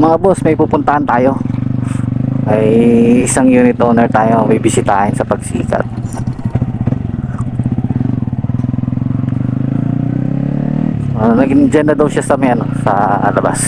mga boss, may pupuntahan tayo. Ay isang unit owner tayo, may bisitahin sa Pagsikat. Naging dyan na daw siya sa may sa labas.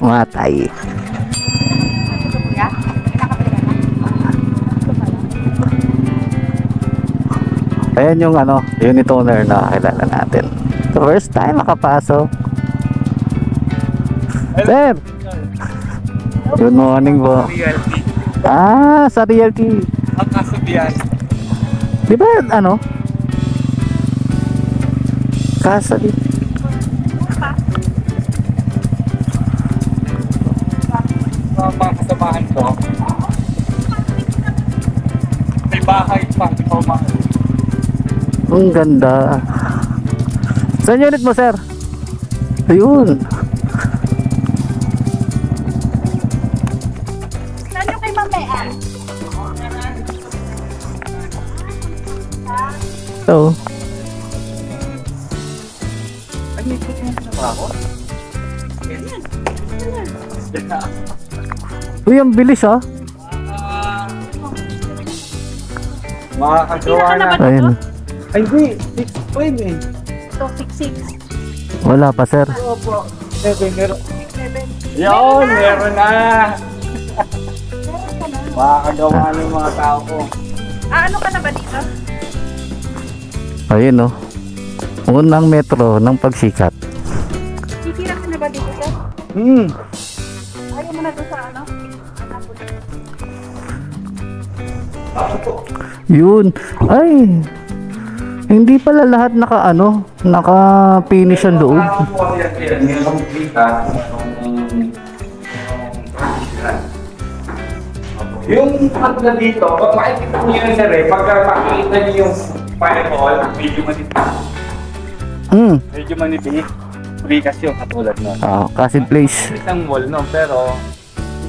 Matay. Ayan yung unit owner na kilala natin. So first time makapasok. Sir! Good morning po. Sa Realty. Ang kasabihan. Di ba Casa di. Mga kasamahan ko. May bahay pa. Ang ganda. Saan unit mo, sir? Ayun. Saan yung kay Mamean? Ito. Ay, may puti yung trabaho? Uy, ang bilis Makakagawa na. Ayun. Ay, hindi. 6.5 eh. Ito, 6'6". Wala pa, sir. Opo. 7, meron. Yun, meron na. Makakagawa na yung mga tao ko. Ano ka na ba dito? Ayun unang metro ng Pagsikat. Titira ka na ba dito, sir? Ayaw mo na doon sa Yun. Ay. Hindi pala lahat naka-finish ang loob. Yung pagka dito, pag makikita nyo yun sir pagka makikita nyo yung firewall, medyo manipis. Medyo manipis. Precast yung katulad nun. Kasi place. Isang wall no, pero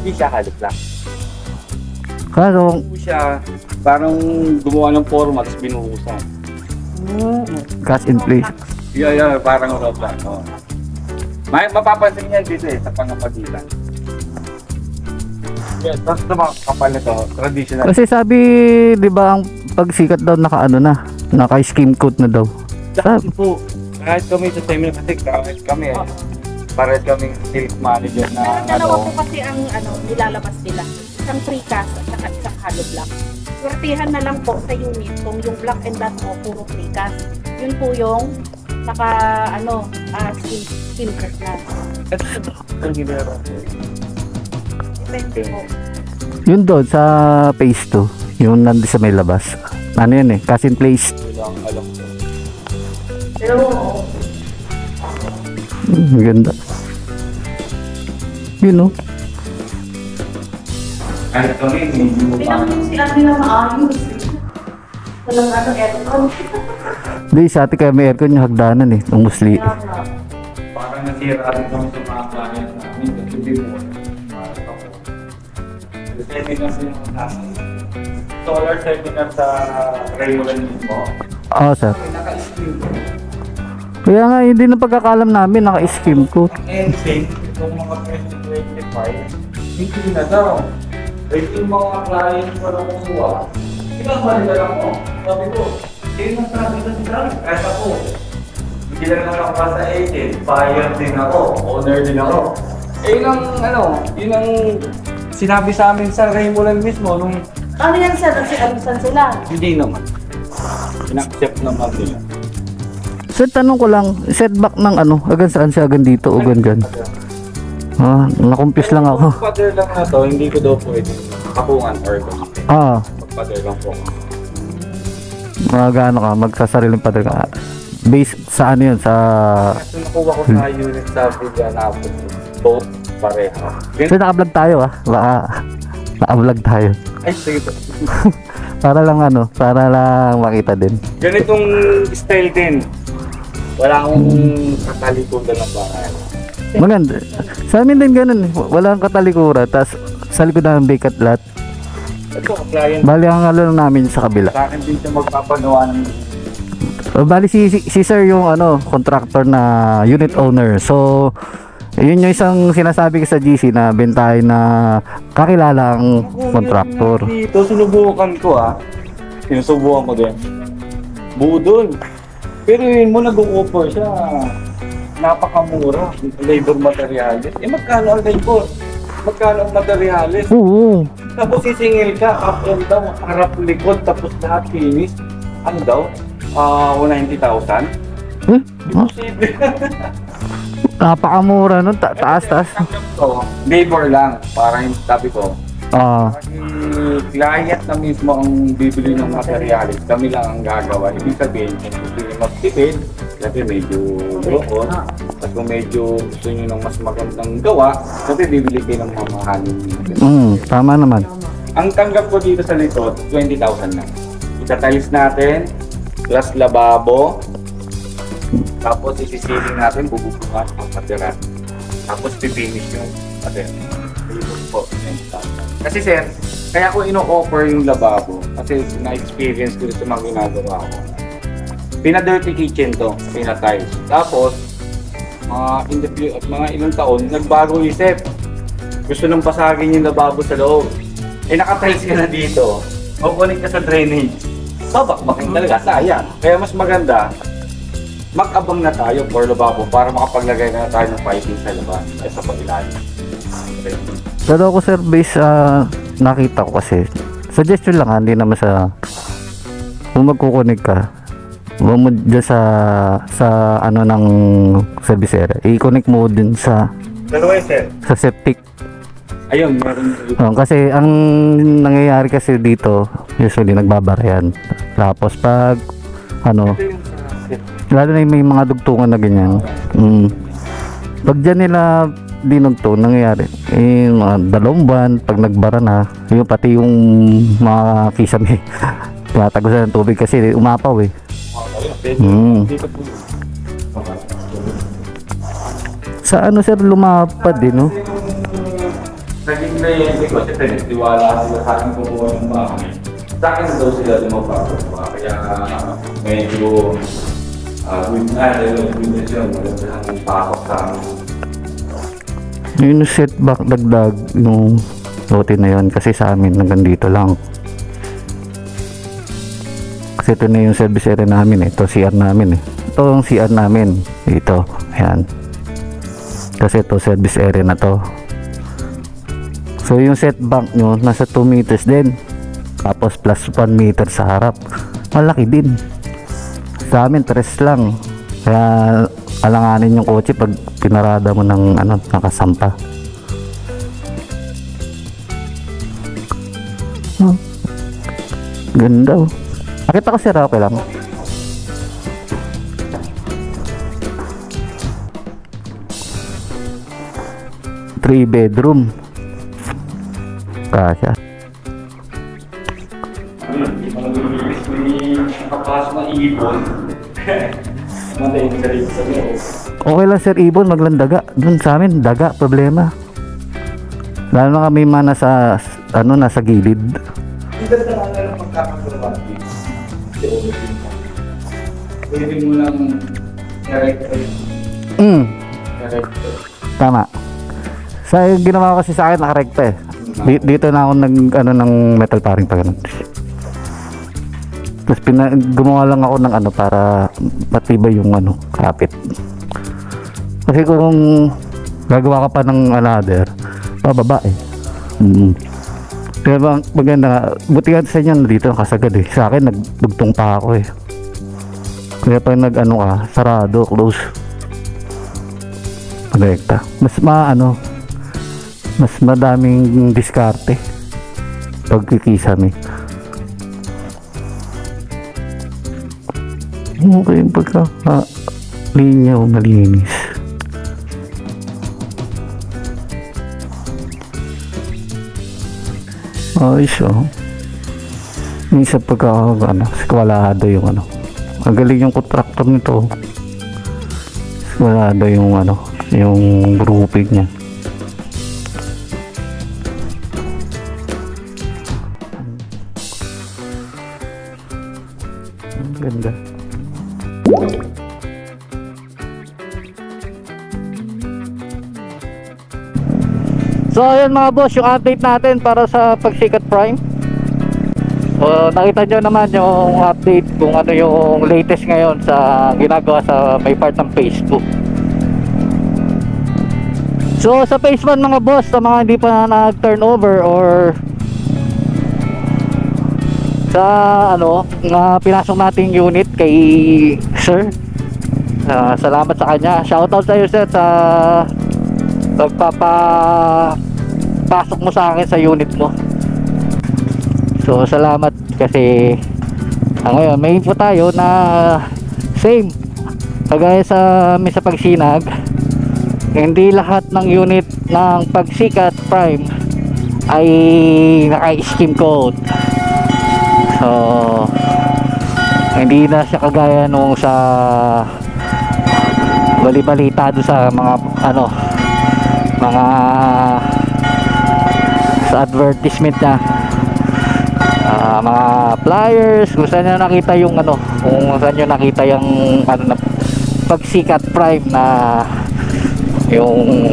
hindi siya halip lang. Kaso, Siya, parang gumawa ng format, tapos binuhusan. cast in place. Yeah, parang road lang. Mapapansin yan dito sa pangapagitan. Yeah, tapos na mga kapal na to, traditional. Kasi sabi, di ba, ang Pagsikat daw naka-scheme coat na daw. Dahil po, kahit kami sa seminar kasi kahit kami parehas kaming sales manager na dalawa po kasi ang nilalabas nila. Isang precast at saka isang hollow block. Swertihan na lang po sa unit kung yung block and dot mo puro precast. Yun po yung naka skin curve na. Depende po. Yun doon sa phase 2, yung nandun sa may labas. Yan cast in place. Alam ko. Pero Ganda. Yun Kahit kami, medyo sila nila maayos. Walang aircon. Hindi, sa atin kaya may aircon yung hagdanan ng musli. parang nasira rin kami sa mga client namin kasi before, seminar din namin. Solar seminar sa Raymond mismo. Oo, sir. Naka-scheme. Kaya nga, hindi na pagkakalam namin, naka-scheme ko. Ang ending, itong mga 2025, hindi na daw. Yung mga client ko na kumuha, ilang balikan ako. Sabi ko, Sino ang sabi ko si Charlie? Kahit ako. Hindi lang naman ako basta agent. Buyer din ako. Owner din ako. Eh, yun ang sinabi sa amin sa Raymulan mismo nung... Ano yan sir? Nagsialisan sila. Hindi naman. In-accept naman nila. Sir, tanong ko lang, setback ng ano, hanggang saan siya, hanggang dito o hanggang dyan? Ah, nakumpis lang ako. Pag-pader lang na to, hindi ko daw pwede kapungan or gamitin. Ah, Pag-pader lang po. magano ka, magsasariling pader ka. Based sa ano yun, sa... Kasi nakuha ko sa unit sa Villa na both pareha. Sir, naka-vlog tayo ah. Baka, naka-vlog tayo. Ay, sige po. Para lang ano, para lang makita din. Ganitong style din. Wala akong katalikuran ng bahay. Maganda. Sa amin din ganun, walang katalikuran, tapos sa likod ng vacant lot. Ito, client. Bali ang ano lang namin sa kabila. Sa akin din siya magpapagawa ng... Bali si sir yung ano, contractor na unit owner. So, yun yung isang sinasabi ko sa GC na bentahin na kakilalang contractor. Dito, sinubukan ko sinusubukan ko din. Buo dun. Pero yun mo, nag-o-offer siya. Napakamura. Labor materials. Magkano ang labor? Magkano ang materials? Oo. Tapos sisingil ka, up and down, harap likod, tapos lahat finish. Ano daw? 190,000? Eh? Imposible. Napakamura nun, taas. So, labor lang. Parang sabi ko, Ah, client na mismo ang bibili ng materials, kami lang ang gagawa. Ibig sabihin, kung gusto nyo magtipid, kasi medyo broon, at kung medyo gusto nyo ng mas magandang gawa, kasi bibili kayo ng mamahalin. tama naman. Ang tanggap ko dito sa likod, 20,000 lang. Itatiles natin, plus lababo, tapos isisiling natin, bububuhat ang material. Tapos pipinish yung material. Kasi sir, kaya ko ino-offer yung lababo kasi na-experience ko sa mga ginagawa ko. Pina-dirty kitchen to, pina-tiles. Tapos, mga ilang taon, nagbago isip. Gusto nang basagin yung lababo sa loob. Eh naka-tiles ka na dito, mag-connect ka sa drainage. Babakbakin talaga, sayang. Kaya mas maganda, mag-abang na tayo for lababo para makapaglagay na tayo ng piping sa labas ay sa pag-ilalim. Pero ako sir, base nakita ko kasi, suggestion lang hindi naman sa, kung magkukunik ka, huwag mo dyan sa ano ng service area, i-connect mo din sa sir. sa septic. Ayun, meron. Kasi ang nangyayari kasi dito, usually nagbabara yan. Tapos pag, ano, lalo na yung may mga dugtungan na ganyan. Pag dyan nila dinugto, nangyayari mga 2 buwan, pag nagbara na, yung pati yung mga kisame tinatagusan ng tubig kasi umapaw eh. Sa ano sir, lumapad din no? Naging kliyente ko kasi pinagtiwala sila sa akin kumuha ng bahay. Sa akin daw sila lumapasok. Kaya medyo good na siya. Magandang pasok sa amin. Yung setback dagdag yung lote na yun kasi sa amin hanggang dito lang. Kasi ito na yung service area namin eh. Ito CR namin eh. Ito yung CR namin dito. Ayan. Kasi ito service area na to. So yung setback nyo nasa 2 meters din. Tapos plus 1 meter sa harap. Malaki din. Sa amin 3 lang. Kaya alanganin yung kotse pag pinarada mo ng ano, nakasampa. Ganda oh. Nakita ko sir, okay lang. Three bedroom. Kasya. Hindi mo nag-iibis nakapasok na ibon. Matay yung sarili sa loob. Okay lang sir, ibon, maglandaga. Doon sa amin, daga, problema. Lalo na kami man nasa, ano, nasa gilid. Hindi ka na lang magkakagawa dito. Kasi ulitin mo. Pwede mo lang i-rector. Tama. Sa ginawa ko kasi sa akin, nakarekta eh. Dito na ako nag, ano, ng metal paring pa ganun. Tapos gumawa lang ako ng ano para matibay yung ano, kapit. Kasi kung gagawa ka pa ng another, bababa eh. Pero maganda, buti nga sa inyo dito kasagad eh. Sa akin nagbugtong pa ako eh. Kaya pag nag ano ka, sarado, close. Direkta. Mas mas madaming diskarte pagkikisame. Okay yung pagka-linya o malinis. Ayos oh. Minsan skwalado yung ano. Ang galing yung contractor nito. Skwalado yung yung grouping niya. Ang ganda. So ayun mga boss, yung update natin para sa Pagsikat Prime. So nakita nyo naman yung update kung ano yung latest ngayon sa ginagawa sa may part ng Facebook. So sa phase 1 mga boss, sa mga hindi pa nag-turnover or sa na pinasok nating unit kay sir, salamat sa kanya. Shoutout sa iyo sir sa pagpapasok mo sa akin sa unit mo. So salamat kasi ngayon may info tayo na same kagaya sa may sa Pagsinag, hindi lahat ng unit ng Pagsikat Prime ay naka-scheme code. So hindi na siya kagaya nung sa bali-balita doon sa mga mga sa advertisement na mga flyers, kung saan nyo nakita yung kung saan nyo nakita yung na Pagsikat Prime na yung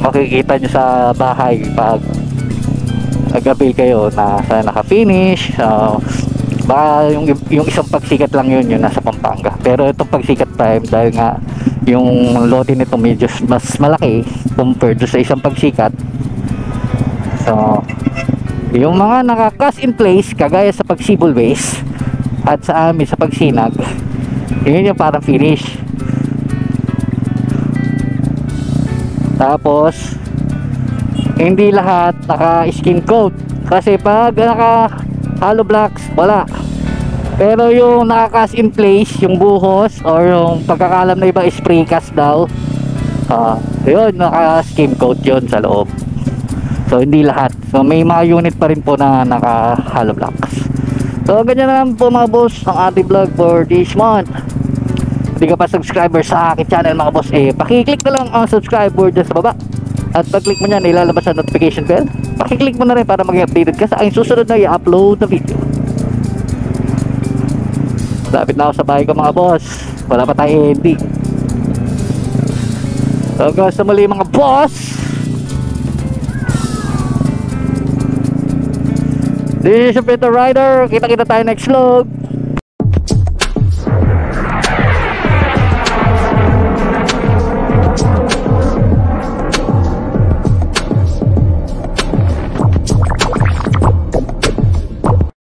makikita nyo sa bahay pag nag-avail kayo na sa naka-finish. So baka yung isang Pagsikat lang yun nasa Pampanga, pero itong Pagsikat Prime dahil nga yung lote nito medyo mas malaki compared sa isang Pagsikat. So yung mga naka-cast in place kagaya sa Pagsibol Base at sa amin sa Pagsinag, yun yung parang finish. Tapos hindi lahat naka-skin coat kasi pag naka hollow blocks wala, pero yung naka-cast in place yung buhos or yung pagkakalam na ibang spray cast daw, yun naka-skin coat yun sa loob. So hindi lahat, so may mga unit pa rin po na naka hollow blocks. So ganyan na lang po mga boss ang ating vlog for this month. Hindi ka pa subscriber sa aking channel mga boss, pakiclick na lang ang subscriber dyan sa baba. At pag-click mo nyan, ilalabas ang notification bell. Pakiclick mo na rin para maging updated ka sa aking susunod na i-upload na video. Lapit na ako sa bahay ko mga boss. Wala pa tayo ending. So guys, sa muli mga boss, this is your Peter Rider. Kita-kita tayo next vlog.